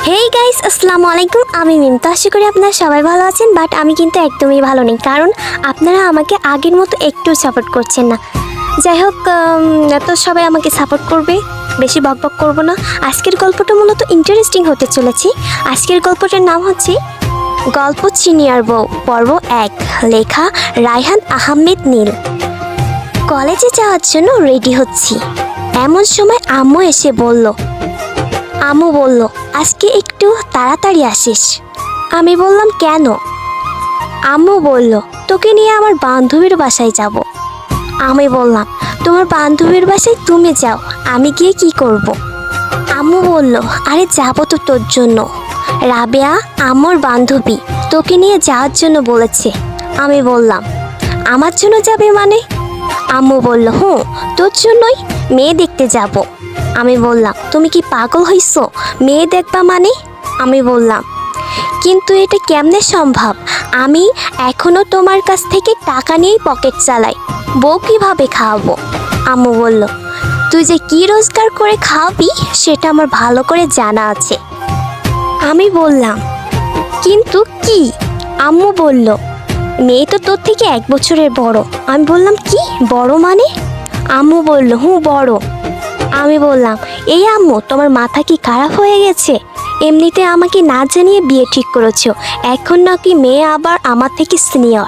Hey guys, আসসালামু আলাইকুম। আমি মিম। তো আশা করি আপনারা সবাই ভালো আছেন, বাট আমি কিন্তু একদমই ভালো নেই, কারণ আপনারা আমাকে আগের মতো একটু সাপোর্ট করছেন না। যাই হোক, তো সবাই আমাকে সাপোর্ট করবে, বেশি বকবক করব না। আজকের গল্পটা মূলত ইন্টারেস্টিং হতে চলেছে। আজকের গল্পটার নাম হচ্ছে গল্প সিনিয়র বউ পর্ব 1, লেখা রায়হান আহমেদ নীল। কলেজে যাওয়ার জন্য রেডি হচ্ছি, এমন সময় আম্মু এসে বলল, আজকে একটু তাড়াতাড়ি আসিস। আমি বললাম কেন? আম্মু বলল, তোকে নিয়ে আমার বান্ধবীর বাসায় যাব। আমি বললাম, তোমার বান্ধবীর বাসায় তুমি যাও, আমি গিয়ে কি করব? আম্মু বলল, আরে যাবো তো তোর জন্য। রাবেয়া আম্মুর বান্ধবী, তোকে নিয়ে যাওয়ার জন্য বলেছে। আমি বললাম, আমার জন্য যাবে মানে? আম্মু বলল, তোর জন্যই, মেয়ে দেখতে যাব। আমি বললাম, তুমি কি পাগল হইছো? মেয়ে দেখবা মানে? আমি বললাম, কিন্তু এটা কেমনে সম্ভব? আমি এখনো তোমার কাছ থেকে টাকা নিয়েই পকেট চালাই, বউ কিভাবে খাওয়াবো? আম্মু বলল, তুই যে কি রোজগার করে খাওয়াবি সেটা আমার ভালো করে জানা আছে। আমি বললাম, কিন্তু কি? আম্মু বলল, মেয়ে তো তোর থেকে 1 বছরের বড়। আমি বললাম, কি বড় মানে? আম্মু বলল, বড়। আমি বললাম, এই আম্মু, তোমার মাথা কি খারাপ হয়ে গেছে? এমনিতে আমাকে না জানিয়ে বিয়ে ঠিক করেছো, এখন নাকি মেয়ে আবার আমার থেকে সিনিয়র।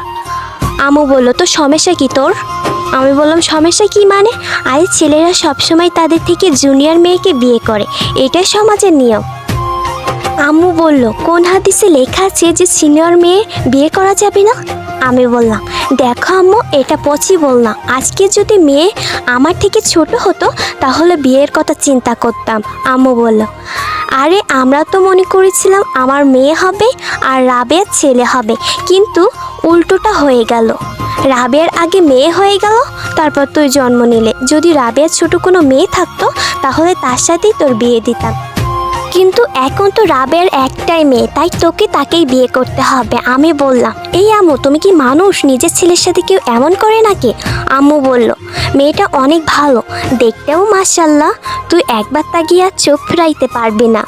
আম্মু বলল, তো সমস্যা কি তোর? আমি বললাম, সমস্যা কি মানে? আরে ছেলেরা সবসময় তাদের থেকে জুনিয়র মেয়েকে বিয়ে করে, এটাই সমাজের নিয়ম। আম্মু বলল, কোন হাদিসে লেখা আছে যে সিনিয়র মেয়ে বিয়ে করা যাবে না? আমি বললাম, দেখো আম্মু, এটা পসিবল না। আজকে যদি মেয়ে আমার থেকে ছোট হতো তাহলে বিয়ের কথা চিন্তা করতাম। আম্মু বলল, আরে আমরা তো মনে করেছিলাম আমার মেয়ে হবে আর রাবেয়ার ছেলে হবে, কিন্তু উল্টোটা হয়ে গেল। রাবেয়ার আগে মেয়ে হয়ে গেল, তারপর তুই জন্ম নিলে। যদি রাবেয়ার ছোট কোনো মেয়ে থাকতো তাহলে তার সাথেই তোর বিয়ে দিতাম, কিন্তু এখন তো রাবেয়ার একটাই মেয়ে, তাই তোকে তাকেই বিয়ে করতে হবে। আমি বললাম, এই আম্মু, তুমি কি মানুষ? নিজের ছেলের সাথে কেউ এমন করে নাকি? আম্মু বলল, মেয়েটা অনেক ভালো, দেখতেও মাশাল্লাহ, তুই একবার তাকিয়ে আর চোখ ফেরাইতে পারবি না।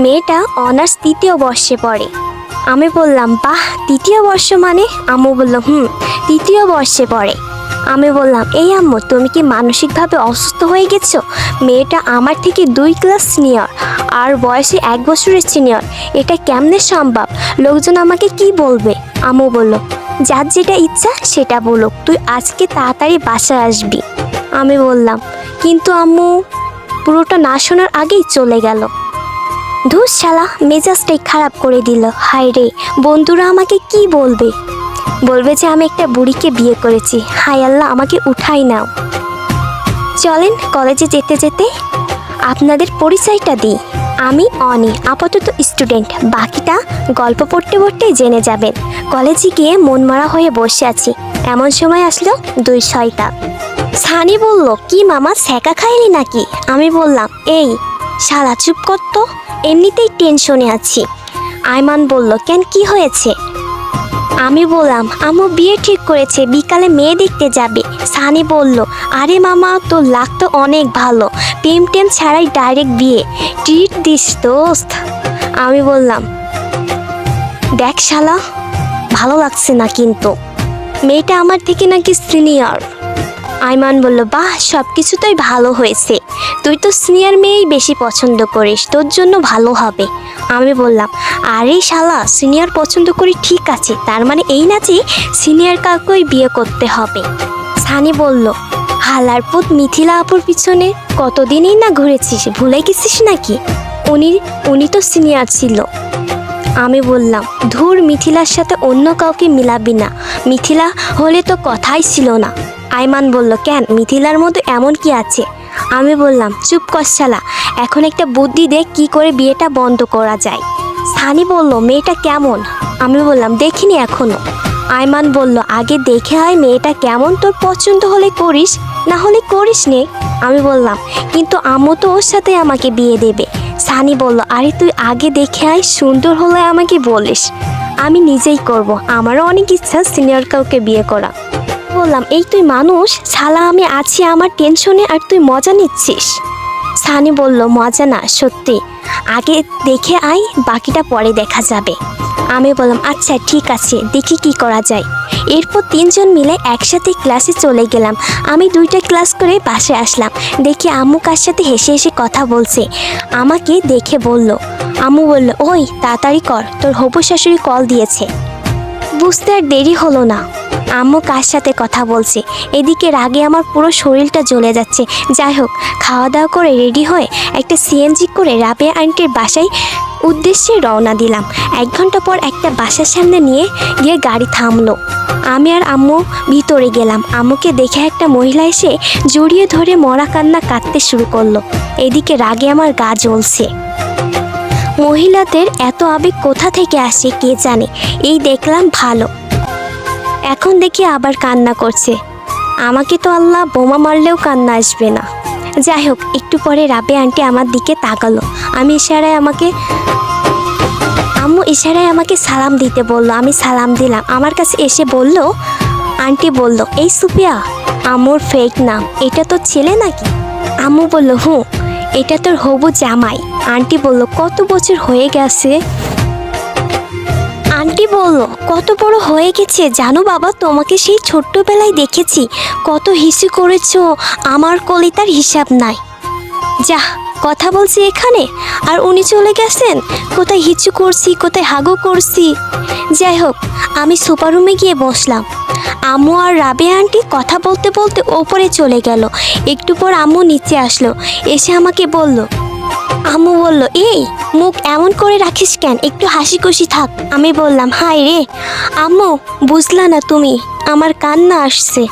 মেয়েটা অনার্স 3য় বর্ষে পড়ে। আমি বললাম, বাহ, 3য় বর্ষ মানে? আম্মু বলল, 3য় বর্ষে পড়ে। আমি বললাম, এই আম্মু, তুমি কি মানসিকভাবে অসুস্থ হয়ে গেছো? মেয়েটা আমার থেকে 2 ক্লাস সিনিয়র আর বয়সে 1 বছরের সিনিয়র, এটা কেমনে সম্ভব? লোকজন আমাকে কি বলবে? আম্মু বলল, যার যেটা ইচ্ছা সেটা বলুক, তুই আজকে তাড়াতাড়ি বাসায় আসবি। আমি বললাম, কিন্তু আম্মু। পুরোটা না শোনার আগেই চলে গেল। ধুস শালা, মেজাজটাই খারাপ করে দিল। হায় রে, বন্ধুরা আমাকে কি বলবে? বলবে যে আমি একটা বুড়িকে বিয়ে করেছি। হায় আল্লাহ, আমাকে উঠাই নাও। চলেন কলেজে যেতে যেতে আপনাদের পরিচয়টা দিই। আমি অনি, আপাতত স্টুডেন্ট, বাকিটা গল্প পড়তে পড়তেই জেনে যাবেন। কলেজে গিয়ে মনমরা হয়ে বসে আছি, এমন সময় আসলো 2 শয়তান। সানি বলল, কি মামা, ছ্যাঁকা খাইলি নাকি? আমি বললাম, এই শালা চুপ কর তো, এমনিতেই টেনশনে আছি। আয়মান বলল, কেন, কি হয়েছে? আমি বললাম, আম্মু বিয়ে ঠিক করেছে, বিকালে মেয়ে দেখতে যাবে। সানি বলল, আরে মামা, তোর লাক তো অনেক ভালো, প্রেম টেম ছাড়াই ডাইরেক্ট বিয়ে, ট্রিট দিস দোস্ত। আমি বললাম, দেখ শালা, ভালো লাগছে না কিন্তু, মেয়েটা আমার থেকে নাকি সিনিয়র। আয়মান বলল, বাহ, সব কিছুতেই ভালো হয়েছে, তুই তো সিনিয়র মেয়েই বেশি পছন্দ করিস, তোর জন্য ভালো হবে। আমি বললাম, আরে শালা, সিনিয়র পছন্দ করি ঠিক আছে, তার মানে এই না যে সিনিয়র কাউকেই বিয়ে করতে হবে। সানি বলল, হালার পুত, মিথিলা আপুর পিছনে কতদিনই না ঘুরেছিস, ভুলে গেছিস নাকি? উনি তো সিনিয়র ছিল। আমি বললাম, ধুর, মিথিলার সাথে অন্য কাউকে মিলাবি না, মিথিলা হলে তো কথাই ছিল না। আয়মান বলল, কেন, মিথিলার মধ্যে এমন কি আছে? আমি বললাম, চুপ কর শালা, এখন একটা বুদ্ধি দে, কি করে বিয়েটা বন্ধ করা যায়। সানি বলল, মেয়েটা কেমন? আমি বললাম, দেখিনি এখনো। আয়মান বলল, আগে দেখে আয় মেয়েটা কেমন, তোর পছন্দ হলে করিস, না হলে করিস নে। আমি বললাম, কিন্তু আম্মু তো ওর সাথে আমাকে বিয়ে দেবে। সানি বলল, আরে তুই আগে দেখে আয়, সুন্দর হলে আমাকে বলিস, আমি নিজেই করব, আমারও অনেক ইচ্ছা সিনিয়র কাউকে বিয়ে করা। বললাম, এই তুই মানুষ? শালা, আমি আছি আমার টেনশনে আর তুই মজা নিচ্ছিস। সানি বলল, মজা না সত্যি, আগে দেখে আই, বাকিটা পরে দেখা যাবে। আমি বললাম, আচ্ছা ঠিক আছে, দেখি কি করা যায়। এরপর তিনজন মিলে একসাথে ক্লাসে চলে গেলাম। আমি 2টা ক্লাস করে বাসায় আসলাম। দেখি আম্মু কার সাথে হেসে হেসে কথা বলছে। আমাকে দেখে বলল, আম্মু বলল, ওই তাড়াতাড়ি কর, তোর হবু শাশুড়ি কল দিয়েছে। বুঝতে আর দেরি হলো না আম্মু কার সাথে কথা বলছে। এদিকে রাগে আমার পুরো শরীরটা জ্বলে যাচ্ছে। যাই হোক, খাওয়া দাওয়া করে রেডি হয়ে একটা সিএনজি করে রাবেয়া আন্টির বাসায় উদ্দেশ্যে রওনা দিলাম। 1 ঘন্টা পর একটা বাসার সামনে নিয়ে গিয়ে গাড়ি থামলো। আমি আর আম্মু ভিতরে গেলাম। আম্মুকে দেখে একটা মহিলা এসে জড়িয়ে ধরে মরা কান্না কাঁদতে শুরু করলো। এদিকে রাগে আমার গা জ্বলছে। মহিলাদের এত আবেগ কোথা থেকে আসে কে জানে। এই দেখলাম ভালো, এখন দেখি আবার কান্না করছে। আমাকে তো আল্লাহ বোমা মারলেও কান্না আসবে না। যাই হোক, একটু পরে রাবেয়া আন্টি আমার দিকে তাকালো। আম্মু ইশারায় আমাকে সালাম দিতে বলল। আমি সালাম দিলাম। আমার কাছে এসে বলল, আন্টি বলল, এই সুপিয়া, আম্মুর ফেক নাম, এটা তোর ছেলে নাকি? আম্মু বলল, হুঁ, এটা তোর হবু জামাই। আন্টি বলল, কত বছর হয়ে গেছে? আন্টি বলল, কত বড় হয়ে গেছে জানো বাবা, তোমাকে সেই ছোট্টবেলায় দেখেছি, কত হিসু করেছো, আমার কলিতার হিসাব নাই। যা কথা বলছি এখানে, আর উনি চলে গেছেন। কোথায় হিচু করছি, কোথায় হাগু করছি। যাই হোক, আমি সুপার রুমে গিয়ে বসলাম। আম্মু আর রাবেয়া আন্টি কথা বলতে বলতে ওপরে চলে গেল। একটু পর আম্মু নিচে আসলো, এসে আমাকে বলল, আম্মু বলল, এই মুখ এমন করে রাখিস কেন, একটু হাসি খুশি থাক। আমি বললাম, হাই রে আম্মু, বুঝলা না তুমি, আমার কান্না আসছে।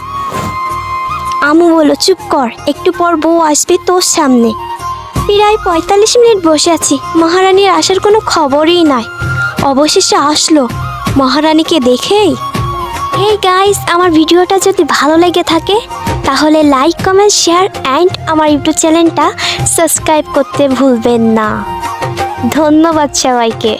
আম্মু বলল, চুপ কর, একটু পর বউ আসবে তোর সামনে। প্রায় 45 মিনিট বসে আছি, মহারানীর আসার কোনো খবরই নাই। অবশেষে আসলো। মহারানীকে দেখেই, হেই গাইস, আমার ভিডিওটা যদি ভালো লেগে থাকে তাহলে লাইক, কমেন্ট, শেয়ার অ্যান্ড আমার ইউটিউব চ্যানেলটা সাবস্ক্রাইব করতে ভুলবেন না। ধন্যবাদ সবাইকে।